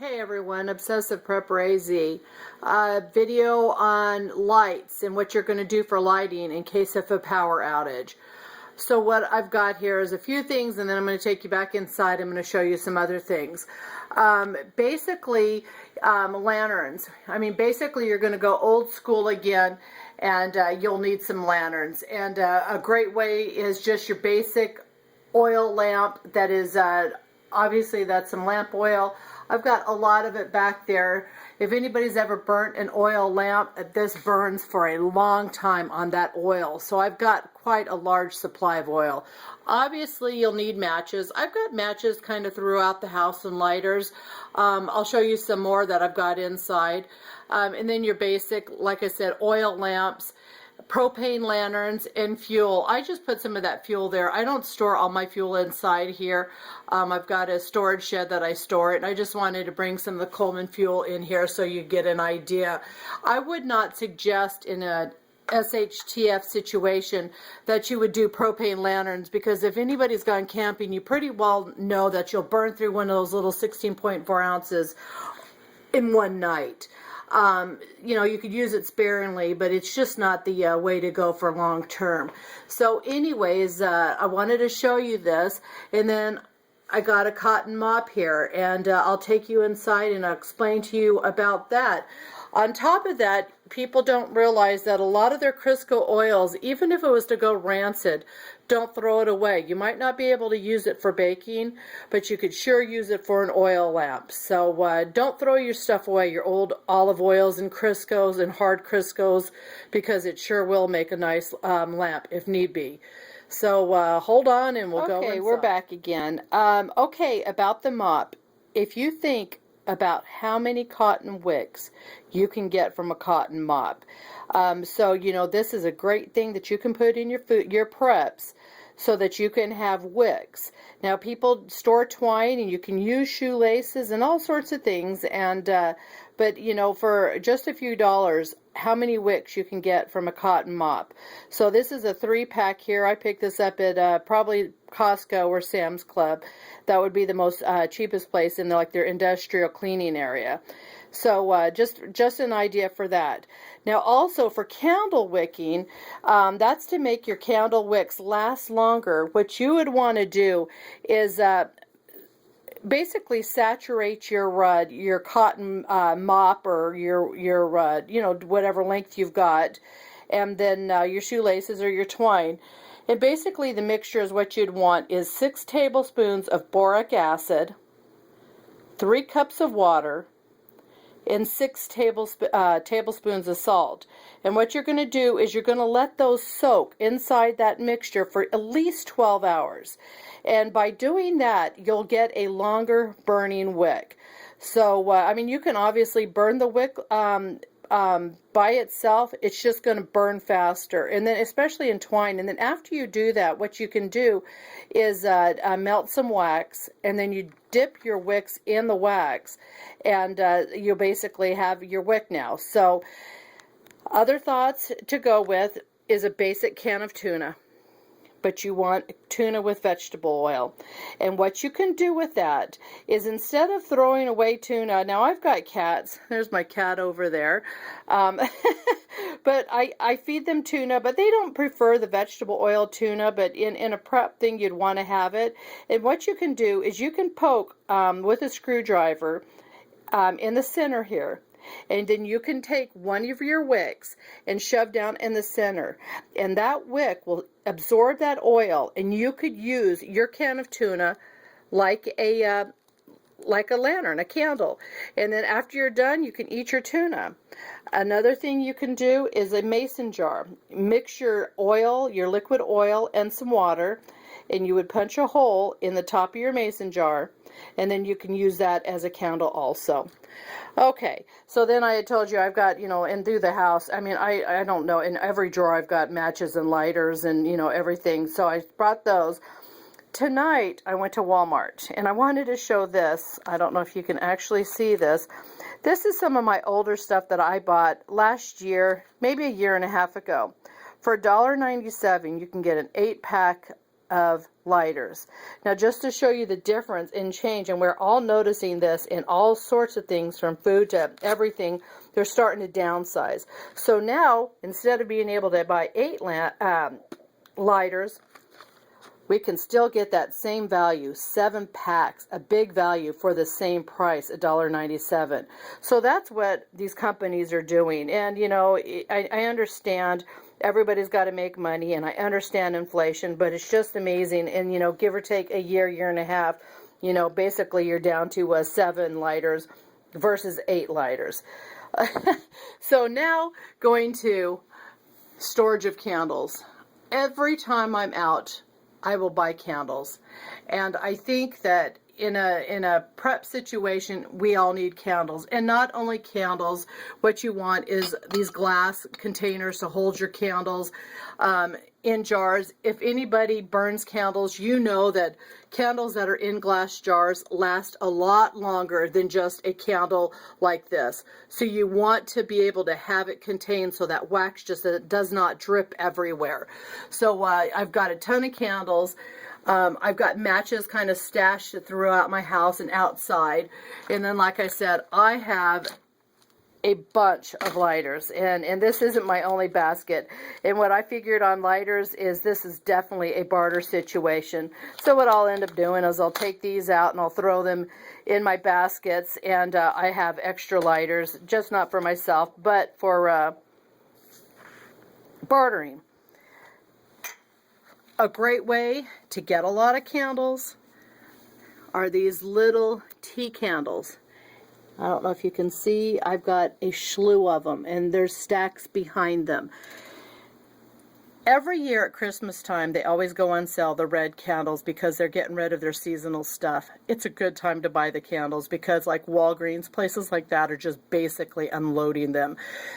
Hey everyone, Obsessive Preparedness, video on lights and what you're going to do for lighting in case of a power outage. So what I've got here is a few things, and then I'm going to take you back inside. I'm going to show you some other things. Basically, lanterns. Basically you're going to go old school again, and you'll need some lanterns. And a great way is just your basic oil lamp. That is, obviously that's some lamp oil. I've got a lot of it back there. If anybody's ever burnt an oil lamp, this burns for a long time on that oil. So I've got quite a large supply of oil. Obviously, you'll need matches. I've got matches kind of throughout the house and lighters. I'll show you some more that I've got inside. And then your basic, like I said, oil lamps, propane lanterns, and fuel. I just put some of that fuel there. I don't store all my fuel inside here. I've got a storage shed that I store it, and I just wanted to bring some of the Coleman fuel in here so you get an idea. I would not suggest in a SHTF situation that you would do propane lanterns, because if anybody's gone camping, you pretty well know that you'll burn through one of those little 16.4 ounces in one night. You could use it sparingly, but it's just not the way to go for long term. So anyways, I wanted to show you this, and then I got a cotton mop here, and I'll take you inside and I'll explain to you about that. On top of that, people don't realize that a lot of their Crisco oils, even if it was to go rancid, don't throw it away. You might not be able to use it for baking, but you could sure use it for an oil lamp. So don't throw your stuff away, your old olive oils and Criscos and hard Criscos, because it sure will make a nice lamp if need be. So hold on and we'll go inside. Okay, we're back again. Okay, about the mop. If you think about how many cotton wicks you can get from a cotton mop. This is a great thing that you can put in your preps so that you can have wicks. Now, people store twine, and you can use shoelaces and all sorts of things, and but for just a few dollars, how many wicks you can get from a cotton mop. So this is a 3-pack here. I picked this up at probably Costco or Sam's Club. That would be the most cheapest place in their industrial cleaning area. So just an idea for that. Now also for candle wicking, that's to make your candle wicks last longer. What you would want to do is basically saturate your cotton mop, or your whatever length you've got, and then your shoelaces or your twine. And basically the mixture is what you'd want is 6 tablespoons of boric acid, 3 cups of water, and 6 tablespoons of salt. And what you're going to do is you're going to let those soak inside that mixture for at least 12 hours. And by doing that, you'll get a longer burning wick. So, you can obviously burn the wick by itself. It's just going to burn faster, and then especially in twine. And then after you do that, what you can do is melt some wax, and then you dip your wicks in the wax, and you basically have your wick now. So other thoughts to go with is a basic can of tuna, but you want tuna with vegetable oil. And what you can do with that is, instead of throwing away tuna, now I've got cats, there's my cat over there, but I feed them tuna, but they don't prefer the vegetable oil tuna, but in a prep thing you'd want to have it. And what you can do is you can poke with a screwdriver in the center here. And then you can take one of your wicks and shove down in the center, and that wick will absorb that oil, and you could use your can of tuna like a lantern, a candle. And then after you're done, you can eat your tuna. Another thing you can do is a mason jar. Mix your oil, your liquid oil, and some water, and you would punch a hole in the top of your mason jar, and then you can use that as a candle also. Okay, so then I had told you I've got, and through the house, I don't know, in every drawer I've got matches and lighters and, everything. So I brought those. Tonight I went to Walmart, and I wanted to show this. I don't know if you can actually see this. This is some of my older stuff that I bought last year, maybe a year and a half ago. For $1.97, you can get an 8-pack of lighters. Now, just to show you the difference in change, and we're all noticing this in all sorts of things, from food to everything, they're starting to downsize. So now, instead of being able to buy 8 lighters, we can still get that same value, 7 packs, a big value for the same price, $1.97. So that's what these companies are doing. And, you know, I understand everybody's got to make money, and I understand inflation, but it's just amazing. And, you know, give or take a year, year and a half, you know, basically you're down to 7 lighters versus 8 lighters. So now, going to storage of candles. Every time I'm out, I will buy candles. And I think that in a prep situation, we all need candles. And not only candles, what you want is these glass containers to hold your candles in jars. If anybody burns candles, you know that candles that are in glass jars last a lot longer than just a candle like this. So you want to be able to have it contained so that wax just does not drip everywhere. So I've got a ton of candles. I've got matches kind of stashed throughout my house and outside. And then, like I said, I have a bunch of lighters, and this isn't my only basket. And what I figured on lighters is this is definitely a barter situation. So what I'll end up doing is I'll take these out and I'll throw them in my baskets, and I have extra lighters, just not for myself, but for bartering. A great way to get a lot of candles are these little tea candles. I don't know if you can see, I've got a slew of them, and there's stacks behind them. Every year at Christmas time, they always go on sale, the red candles, because they're getting rid of their seasonal stuff. It's a good time to buy the candles because, like Walgreens, places like that are just basically unloading them.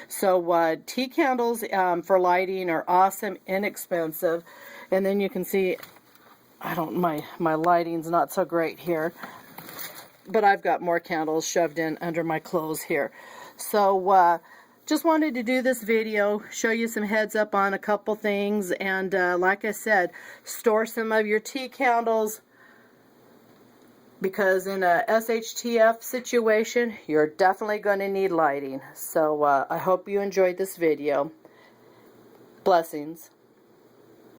So tea candles for lighting are awesome, inexpensive. And then you can see, my lighting's not so great here, but I've got more candles shoved in under my clothes here. So just wanted to do this video, show you some heads up on a couple things, and like I said, store some of your tea candles, because in a SHTF situation, you're definitely going to need lighting. So I hope you enjoyed this video. Blessings.